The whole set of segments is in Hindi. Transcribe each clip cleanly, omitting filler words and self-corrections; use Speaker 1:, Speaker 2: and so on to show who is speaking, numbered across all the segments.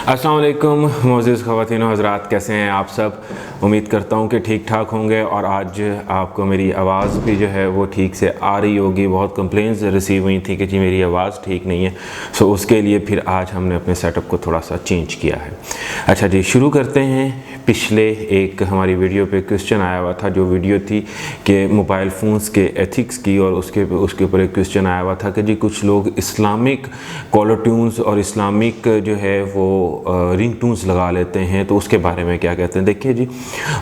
Speaker 1: अस्सलाम वालेकुम मोअज़्ज़िज़ ख़वातीन व हज़रात, कैसे हैं आप सब। उम्मीद करता हूँ कि ठीक ठाक होंगे और आज आपको मेरी आवाज़ भी जो है वो ठीक से आ रही होगी। बहुत कंप्लेंट्स रिसीव हुई थी कि जी मेरी आवाज़ ठीक नहीं है, सो उसके लिए फिर आज हमने अपने सेटअप को थोड़ा सा चेंज किया है। अच्छा जी, शुरू करते हैं। पिछले एक हमारी वीडियो पे क्वेश्चन आया हुआ था, जो वीडियो थी कि मोबाइल फ़ोन्स के एथिक्स की, और उसके ऊपर एक क्वेश्चन आया हुआ था कि जी कुछ लोग इस्लामिक कॉलर ट्यून्स और इस्लामिक जो है वो रिंग टून्स लगा लेते हैं, तो उसके बारे में क्या कहते हैं। देखिए जी,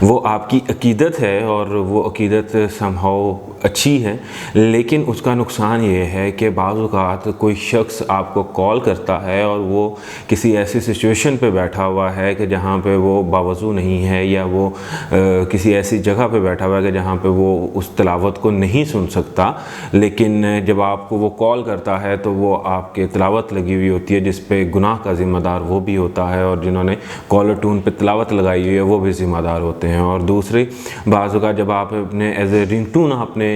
Speaker 1: वो आपकी अकीदत है और वो अकीदत समहाउ अच्छी है, लेकिन उसका नुकसान ये है कि बाज़ औक़ात कोई शख्स आपको कॉल करता है और वो किसी ऐसी सिचुएशन पे बैठा हुआ है कि जहाँ पे वो बावज़ू नहीं है, या वो किसी ऐसी जगह पे बैठा हुआ है कि जहाँ पे वो उस तिलावत को नहीं सुन सकता, लेकिन जब आपको वो कॉल करता है तो वो आपके तिलावत लगी हुई होती है, जिस पे गुनाह का ज़िम्मेदार वो भी होता है और जिन्होंने कॉलर ट्यून पे तिलावत लगाई हुई है वो भी ज़िम्मेदार होते हैं। और दूसरी बाज़ औक़ात जब आप अपने एज ए रिंग टून आपने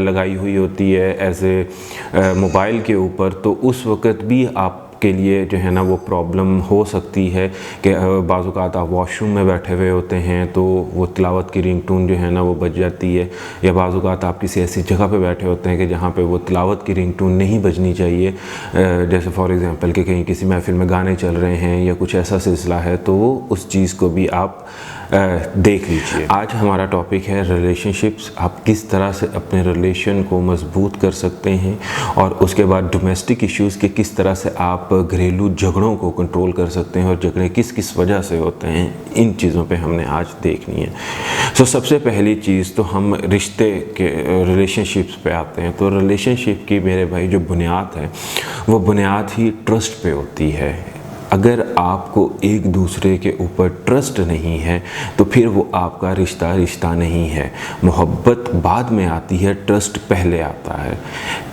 Speaker 1: लगाई हुई होती है एज ए मोबाइल के ऊपर, तो उस वक़्त भी आप के लिए जो है ना वो प्रॉब्लम हो सकती है कि बाज़ औक़ात आप वॉशरूम में बैठे हुए होते हैं तो वो तिलावत की रिंगटोन जो है ना वो बज जाती है, या बाज़ औक़ात आप किसी ऐसी जगह पे बैठे होते हैं कि जहाँ पे वो तिलावत की रिंगटोन नहीं बजनी चाहिए, जैसे फॉर एग्ज़ाम्पल कि कहीं किसी महफ़िल में गाने चल रहे हैं या कुछ ऐसा सिलसिला है, तो उस चीज़ को भी आप देख लीजिए। आज हमारा टॉपिक है रिलेशनशिप्स। आप किस तरह से अपने रिलेशन को मजबूत कर सकते हैं, और उसके बाद डोमेस्टिक इश्यूज़ के किस तरह से आप घरेलू झगड़ों को कंट्रोल कर सकते हैं, और झगड़े किस किस वजह से होते हैं, इन चीज़ों पे हमने आज देखनी है। सो सबसे पहली चीज़ तो हम रिश्ते के रिलेशनशिप्स पे आते हैं। तो रिलेशनशिप की मेरे भाई जो बुनियाद है वो बुनियाद ही ट्रस्ट पे होती है। अगर आपको एक दूसरे के ऊपर ट्रस्ट नहीं है तो फिर वो आपका रिश्ता नहीं है। मोहब्बत बाद में आती है, ट्रस्ट पहले आता है।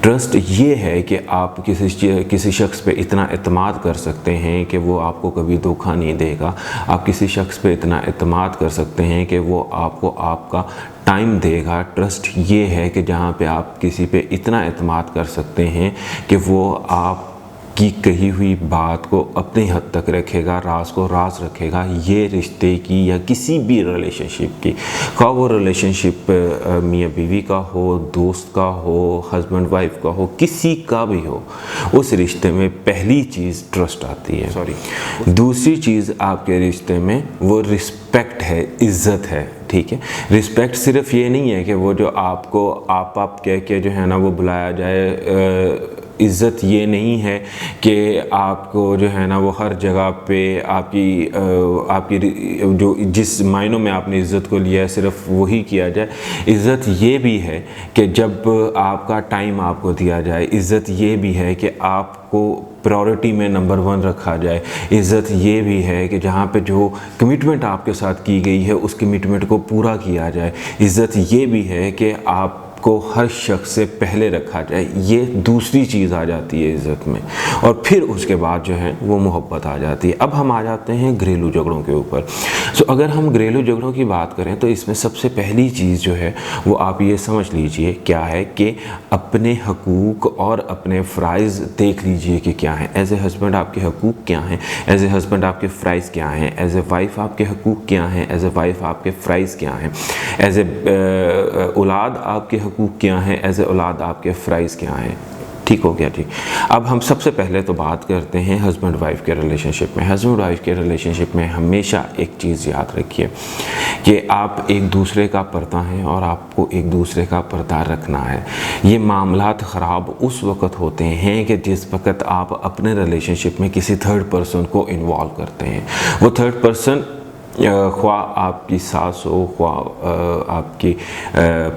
Speaker 1: ट्रस्ट ये है कि आप किसी शख्स पे इतना एतमाद कर सकते हैं कि वो आपको कभी धोखा नहीं देगा। आप किसी शख्स पे इतना एतमाद कर सकते हैं कि वो आपको आपका टाइम देगा। ट्रस्ट ये है कि जहाँ पे आप किसी पे इतना एतमाद कर सकते हैं कि वो आप की कही हुई बात को अपनी हद तक रखेगा, राज को राज रखेगा। ये रिश्ते की या किसी भी रिलेशनशिप की, खा वो रिलेशनशिप मियाँ बीवी का हो, दोस्त का हो, हस्बैंड वाइफ का हो, किसी का भी हो, उस रिश्ते में पहली चीज़ ट्रस्ट आती है। दूसरी चीज़ आपके रिश्ते में वो रिस्पेक्ट है, इज़्ज़त है। ठीक है, रिस्पेक्ट सिर्फ ये नहीं है कि वो जो आपको आप कह के जो है ना वो बुलाया जाए। इज़्ज़त ये नहीं है कि आपको जो है ना वो हर जगह पे आपकी जो जिस मायनों में आपने इज़्ज़त को लिया है सिर्फ वही किया जाए। इज़्ज़त ये भी है कि जब आपका टाइम आपको दिया जाए। इज़्ज़त ये भी है कि आपको प्रायोरिटी में नंबर 1 रखा जाए। इज़्ज़त ये भी है कि जहाँ पे जो कमिटमेंट आपके साथ की गई है उस कमिटमेंट को पूरा किया जाए। इज़्ज़त ये भी है कि आप को हर शख्स से पहले रखा जाए। ये दूसरी चीज़ आ जाती है इज़्ज़त में, और फिर उसके बाद जो है वो मोहब्बत आ जाती है। अब हम आ जाते हैं घरेलू झगड़ों के ऊपर। सो अगर हम घरेलू झगड़ों की बात करें तो इसमें सबसे पहली चीज़ जो है वो आप ये समझ लीजिए क्या है कि अपने हकूक़ और अपने फ़राइज़ देख लीजिए कि क्या है। एज ए हस्बैंड आपके हकूक़ क्या हैं, एज ए हस्बैंड आपके फ़राइज़ क्या हैं, एज ए वाइफ आपके हकूक़ क्या हैं, एज ए वाइफ आपके फ़राइज़ क्या हैं, एज ए औलाद आपके हकूक़ क्या हैं, एज ए औलाद आपके फ़राइज़ क्या हैं। ठीक हो गया जी। अब हम सबसे पहले तो बात करते हैं हस्बैंड वाइफ के रिलेशनशिप में। हस्बैंड वाइफ के रिलेशनशिप में हमेशा एक चीज़ याद रखिए कि आप एक दूसरे का पर्दा हैं और आपको एक दूसरे का पर्दा रखना है। ये मामलात ख़राब उस वक़्त होते हैं कि जिस वक़्त आप अपने रिलेशनशिप में किसी थर्ड पर्सन को इन्वॉल्व करते हैं। वो थर्ड पर्सन ख्वाह आपकी सास हो, ख्वाह आपके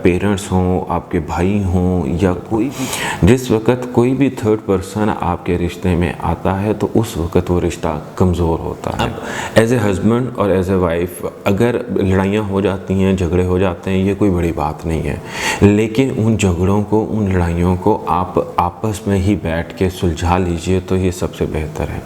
Speaker 1: पेरेंट्स हों, आपके भाई हों, या कोई भी, जिस वक़्त कोई भी थर्ड पर्सन आपके रिश्ते में आता है तो उस वक़्त वो रिश्ता कमज़ोर होता है। एज ए हस्बैंड और एज ए वाइफ अगर लड़ाइयाँ हो जाती हैं, झगड़े हो जाते हैं, ये कोई बड़ी बात नहीं है, लेकिन उन झगड़ों को, उन लड़ाइयों को आप आपस में ही बैठ के सुलझा लीजिए तो ये सबसे बेहतर है।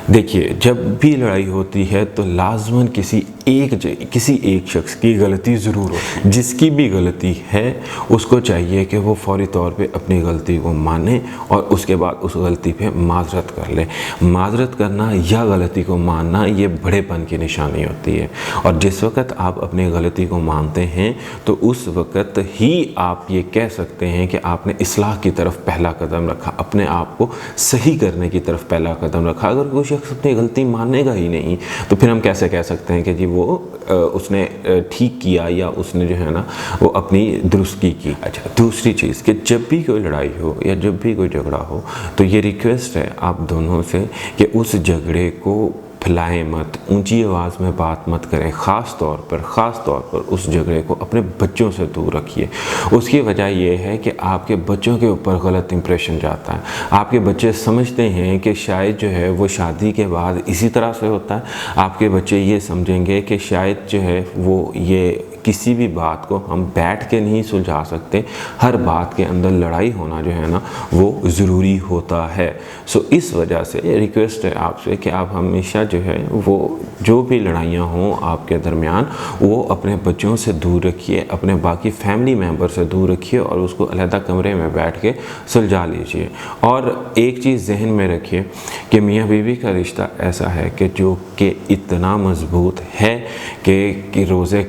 Speaker 1: देखिए, जब भी लड़ाई होती है तो लाज़मन किसी एक शख्स की गलती ज़रूर होती है। जिसकी भी गलती है उसको चाहिए कि वो फ़ौरी तौर पे अपनी गलती को माने और उसके बाद उस गलती पे माज़रत कर ले। माज़रत करना या गलती को मानना ये बड़ेपन की निशानी होती है, और जिस वक़्त आप अपनी गलती को मानते हैं तो उस वक़्त ही आप ये कह सकते हैं कि आपने इस्लाह की तरफ पहला कदम रखा, अपने आप को सही करने की तरफ पहला कदम रखा। अगर कोई शख्स अपनी गलती मानेगा ही नहीं तो फिर हम कैसे कह सकते हैं कि जी वो उसने ठीक किया या उसने जो है ना वो अपनी दुरुस्ती की। अच्छा, दूसरी चीज़ कि जब भी कोई लड़ाई हो या जब भी कोई झगड़ा हो तो ये रिक्वेस्ट है आप दोनों से कि उस झगड़े को फैलाएं मत, ऊंची आवाज़ में बात मत करें। ख़ास तौर पर उस झगड़े को अपने बच्चों से दूर रखिए। उसकी वजह यह है कि आपके बच्चों के ऊपर गलत इंप्रेशन जाता है। आपके बच्चे समझते हैं कि शायद जो है वो शादी के बाद इसी तरह से होता है। आपके बच्चे ये समझेंगे कि शायद जो है वो ये किसी भी बात को हम बैठ के नहीं सुलझा सकते, हर बात के अंदर लड़ाई होना जो है ना वो ज़रूरी होता है। सो इस वजह से रिक्वेस्ट है आपसे कि आप हमेशा जो है वो जो भी लड़ाइयाँ हों आपके दरमियान वो अपने बच्चों से दूर रखिए, अपने बाकी फैमिली मेम्बर से दूर रखिए और उसको अलहदा कमरे में बैठ के सुलझा लीजिए। और एक चीज़ जहन में रखिए कि मियाँ बीवी का रिश्ता ऐसा है कि जो कि इतना मज़बूत है कि रोज़े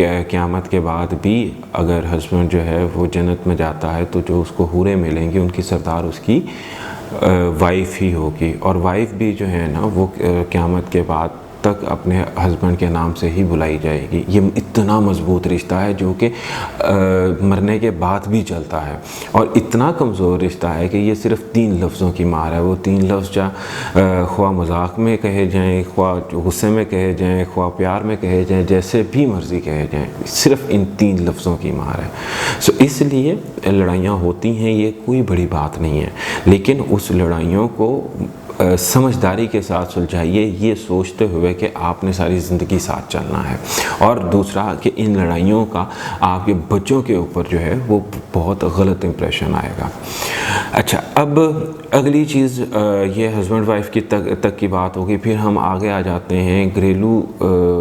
Speaker 1: क़यामत के बाद भी अगर हस्बैंड जो है वो जन्नत में जाता है तो जो उसको हूरें मिलेंगी उनकी सरदार उसकी वाइफ ही होगी, और वाइफ भी जो है ना वो क़यामत के बाद तक अपने हस्बैंड के नाम से ही बुलाई जाएगी। ये इतना मज़बूत रिश्ता है जो कि मरने के बाद भी चलता है, और इतना कमज़ोर रिश्ता है कि ये सिर्फ 3 लफ्ज़ों की मार है। वो 3 लफ्ज़ ख्वाह मजाक में कहे जाएँ, ख्वाह गुस्से में कहे जाएँ, ख्वाह प्यार में कहे जाएँ, जैसे भी मर्ज़ी कहे जाएँ, सिर्फ इन 3 लफ्ज़ों की मार है। सो इसलिए लड़ाइयाँ होती हैं, ये कोई बड़ी बात नहीं है, लेकिन उस लड़ाइयों को समझदारी के साथ सुलझाइए, ये सोचते हुए कि आपने सारी ज़िंदगी साथ चलना है। और दूसरा कि इन लड़ाइयों का आपके बच्चों के ऊपर जो है वो बहुत गलत इंप्रेशन आएगा। अच्छा, अब अगली चीज़ ये हस्बैंड वाइफ की तक की बात होगी। फिर हम आगे आ जाते हैं घरेलू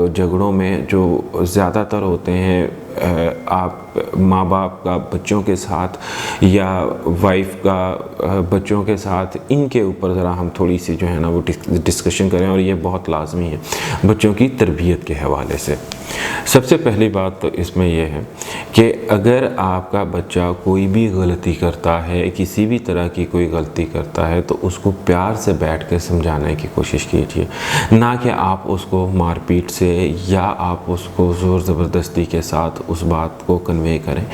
Speaker 1: झगड़ों में जो ज़्यादातर होते हैं आप माँ बाप का बच्चों के साथ या वाइफ का बच्चों के साथ। इनके ऊपर ज़रा हम थोड़ी सी जो है ना वो डिस्कशन करें, और ये बहुत लाजमी है बच्चों की तरबियत के हवाले से। सबसे पहली बात तो इसमें यह है कि अगर आपका बच्चा कोई भी गलती करता है, किसी भी तरह की कोई गलती करता है, तो उसको प्यार से बैठ कर समझाने की कोशिश कीजिए, ना कि आप उसको मारपीट से या आप उसको ज़ोर ज़बरदस्ती के साथ उस बात को कन्वे करें।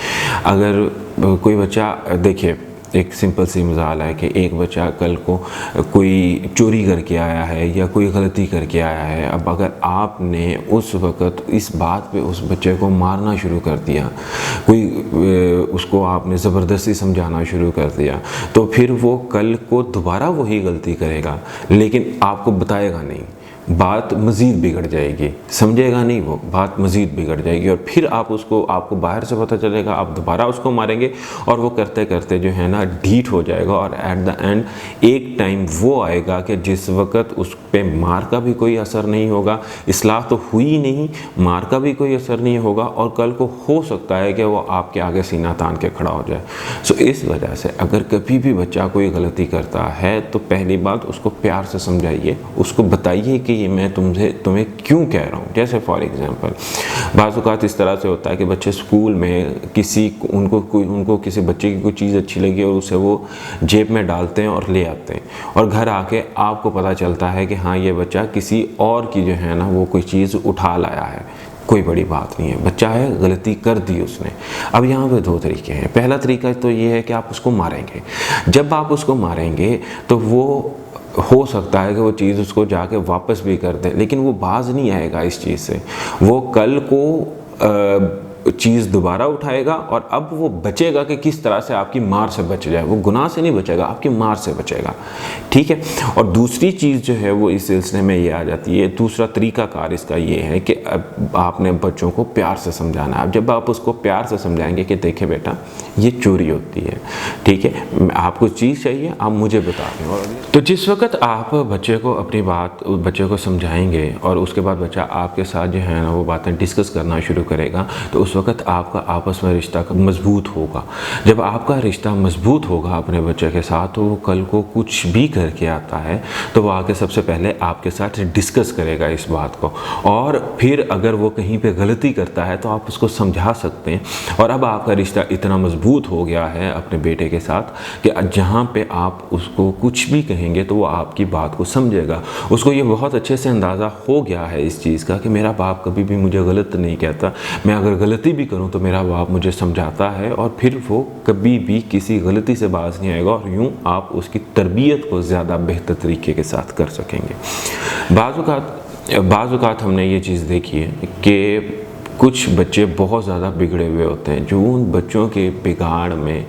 Speaker 1: अगर कोई बच्चा, देखिए एक सिंपल सी मिसाल है कि एक बच्चा कल को कोई चोरी करके आया है या कोई गलती करके आया है। अब अगर आपने उस वक़्त इस बात पे उस बच्चे को मारना शुरू कर दिया, उसको आपने ज़बरदस्ती समझाना शुरू कर दिया, तो फिर वो कल को दोबारा वही गलती करेगा, लेकिन आपको बताएगा नहीं। बात मज़ीद बिगड़ जाएगी, समझेगा नहीं, वो बात मज़ीद बिगड़ जाएगी, और फिर आपको बाहर से पता चलेगा, आप दोबारा उसको मारेंगे और वो करते करते जो है ना ढीठ हो जाएगा। और एट द एंड एक टाइम वो आएगा कि जिस वक़्त उस पे मार का भी कोई असर नहीं होगा, इस्लाह तो हुई नहीं, मार का भी कोई असर नहीं होगा, और कल को हो सकता है कि वो आपके आगे सीना तान के खड़ा हो जाए। सो इस वजह से अगर कभी भी बच्चा कोई गलती करता है तो पहली बात उसको प्यार से समझाइए, उसको बताइए कि ये मैं तुम्हें क्यों कह रहा हूँ। जैसे फॉर एग्जांपल बाज़ औक़ात इस तरह से होता है कि बच्चे स्कूल में उनको किसी बच्चे की कोई चीज़ अच्छी लगी और उसे वो जेब में डालते हैं और ले आते हैं, और घर आके आपको पता चलता है कि हाँ ये बच्चा किसी और की जो है ना वो कोई चीज़ उठा लाया है। कोई बड़ी बात नहीं है, बच्चा है, गलती कर दी उसने। अब यहाँ पे 2 तरीके हैं। पहला तरीका तो ये है कि आप उसको मारेंगे। जब आप उसको मारेंगे तो वो हो सकता है कि वो चीज़ उसको जाके वापस भी कर दे, लेकिन वो बाज नहीं आएगा इस चीज़ से। वो कल को चीज़ दोबारा उठाएगा और अब वो बचेगा कि किस तरह से आपकी मार से बच जाए। वो गुनाह से नहीं बचेगा, आपकी मार से बचेगा, ठीक है। और दूसरी चीज़ जो है वो इस सिलसिले में ये आ जाती है, दूसरा तरीकाकार इसका ये है कि अब आपने बच्चों को प्यार से समझाना है। अब जब आप उसको प्यार से समझाएंगे कि देखे बेटा ये चोरी होती है, ठीक है, आपको चीज़ चाहिए आप मुझे बता दें। और तो जिस वक्त आप बच्चे को अपनी बात बच्चे को समझाएंगे और उसके बाद बच्चा आपके साथ जो है ना वो बातें डिस्कस करना शुरू करेगा, तो उस वक्त आपका आपस में रिश्ता मजबूत होगा। जब आपका रिश्ता मजबूत होगा अपने बच्चे के साथ, तो वो कल को कुछ भी करके आता है तो वो आके सबसे पहले आपके साथ डिस्कस करेगा इस बात को, और फिर अगर वो कहीं पे गलती करता है तो आप उसको समझा सकते हैं। और अब आपका रिश्ता इतना मजबूत हो गया है अपने बेटे के साथ कि जहाँ पे आप उसको कुछ भी कहेंगे तो वो आपकी बात को समझेगा। उसको ये बहुत अच्छे से अंदाज़ा हो गया है इस चीज़ का कि मेरा बाप कभी भी मुझे गलत नहीं कहता, मैं अगर गलती भी करूं तो मेरा बाप मुझे समझाता है, और फिर वो कभी भी किसी गलती से बाज नहीं आएगा, और यूं आप उसकी तरबियत को ज़्यादा बेहतर तरीके के साथ कर सकेंगे। बाज़ औक़ात हमने ये चीज़ देखी है कि कुछ बच्चे बहुत ज़्यादा बिगड़े हुए होते हैं, जो उन बच्चों के बिगाड़ में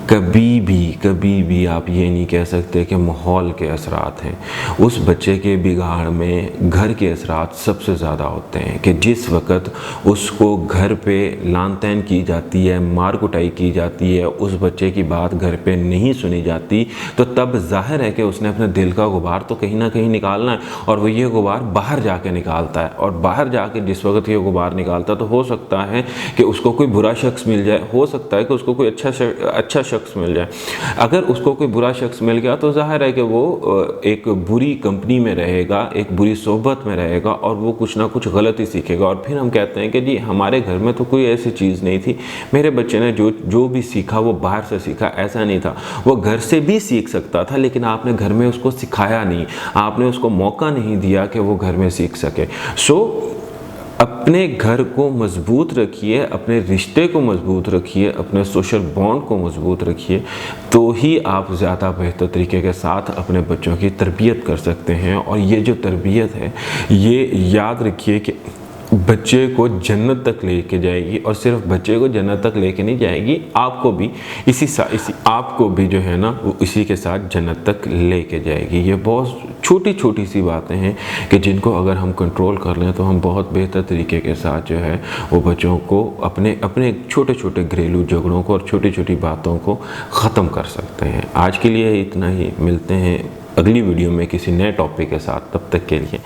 Speaker 1: कभी भी आप ये नहीं कह सकते कि माहौल के असरात हैं। उस बच्चे के बिगाड़ में घर के असरात सबसे ज़्यादा होते हैं कि जिस वक़्त उसको घर पे लान तान की जाती है, मार कुटाई की जाती है, उस बच्चे की बात घर पे नहीं सुनी जाती, तो तब जाहिर है कि उसने अपने दिल का गुबार तो कहीं ना कहीं निकालना है, और वो ये गुबार बाहर जाके निकालता है। और बाहर जाके जिस वक्त ये गुबार निकालता है तो हो सकता है कि उसको कोई बुरा शख्स मिल जाए, हो सकता है कि उसको कोई अच्छा शख्स मिल जाए। अगर उसको कोई बुरा शख्स मिल गया तो जाहिर है कि वो एक बुरी कंपनी में रहेगा, एक बुरी सोहबत में रहेगा, और वो कुछ ना कुछ गलत ही सीखेगा। और फिर हम कहते हैं कि जी हमारे घर में तो कोई ऐसी चीज़ नहीं थी, मेरे बच्चे ने जो भी सीखा वो बाहर से सीखा। ऐसा नहीं था, वो घर से भी सीख सकता था, लेकिन आपने घर में उसको सिखाया नहीं, आपने उसको मौका नहीं दिया कि वो घर में सीख सके। अपने घर को मजबूत रखिए, अपने रिश्ते को मजबूत रखिए, अपने सोशल बॉन्ड को मजबूत रखिए, तो ही आप ज़्यादा बेहतर तरीके के साथ अपने बच्चों की तरबियत कर सकते हैं। और ये जो तरबियत है ये याद रखिए कि बच्चे को जन्नत तक लेके जाएगी, और सिर्फ बच्चे को जन्नत तक लेके नहीं जाएगी, आपको भी आपको भी जो है ना वो इसी के साथ जन्नत तक लेके जाएगी। ये बहुत छोटी छोटी सी बातें हैं कि जिनको अगर हम कंट्रोल कर लें तो हम बहुत बेहतर तरीके के साथ जो है वो बच्चों को अपने छोटे छोटे घरेलू झगड़ों को और छोटी छोटी बातों को ख़त्म कर सकते हैं। आज के लिए इतना ही, मिलते हैं अगली वीडियो में किसी नए टॉपिक के साथ, तब तक के लिए